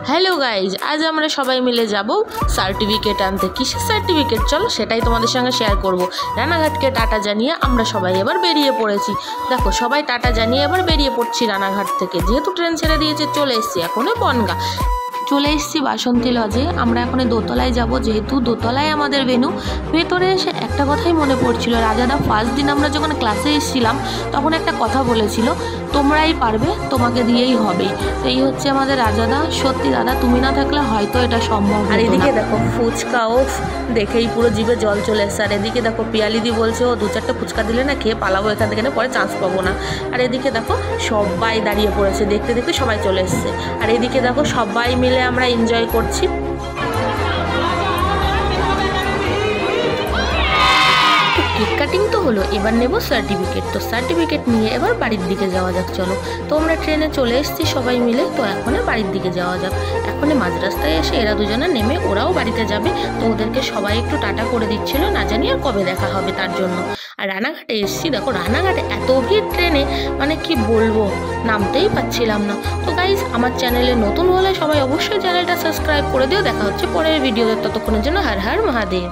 Hello guys, আজ আমরা সবাই মিলে যাব সার্টিফিকেট আনতে। কিসের সার্টিফিকেট চলো সেটাই তোমাদের সঙ্গে শেয়ার করব। রানাঘাটকে টাটা জানিয়ে আমরা সবাই এবার বেরিয়ে পড়েছি। দেখো সবাই টাটা জানিয়ে এবার বেরিয়ে পড়ছি রানাঘাট থেকে, যেহেতু ট্রেন ছেড়ে দিয়েছে চলে এসেছি এখনই বনগাঁ। চলে এসেছি বাসন্তী লজে। আমরা এখন দোতলায় যাব, যেহেতু দোতলায় আমাদের ভেন্যু। ভেতরে এসে একটা কথাই মনে পড়ছিল, রাজাদা ফার্স্ট দিন আমরা যখন ক্লাসে এসেছিলাম তখন একটা কথা বলেছিল, তোমরাই পারবে, তোমাকে দিয়েই হবে। তো এই হচ্ছে আমাদের রাজাদা। সত্যি দাদা, তুমি না থাকলে হয়তো এটা সম্ভব। আর এদিকে দেখো ফুচকা, ও দেখেই পুরো জিভে জল চলে এসছে। আর এদিকে দেখো পিয়ালিদি বলছে ও 2-4টে ফুচকা দিলে না খেয়ে পালাবো এখান থেকে, পরে চান্স পাবো না। আর এদিকে দেখো সবাই দাঁড়িয়ে পড়েছে, দেখতে দেখতে সবাই চলে এসছে। আর এদিকে দেখো সবাই মিলে আমরা এনজয় করছি। কেক কাটিং তো হলো, এবার নেব সার্টিফিকেট। তো সার্টিফিকেট নিয়ে এবার বাড়ির দিকে যাওয়া যাক চলো। তো আমরা ট্রেনে চলে এসেছি সবাই মিলে। তো এখন বাড়ির দিকে যাওয়া যাক। এখন মাঝ রাস্তায় এসে এরা দুজনে নেমে ওরাও বাড়িতে যাবে। তো ওদেরকে সবাই একটু টাটা করে দিচ্ছিল, না জানি আর কবে দেখা হবে তার জন্য। আর রানাঘাটে এসেছি, দেখো রানাঘাটে এত ভিড় ট্রেনে, মানে কি বলবো, নামতেই পাচ্ছিলাম না। তো গাইজ, আমার চ্যানেলে নতুন হলে সবাই অবশ্যই চ্যানেলটা সাবস্ক্রাইব করে দিও। দেখা হচ্ছে পরের ভিডিওতে, ততক্ষণের জন্য হর হর মহাদেব।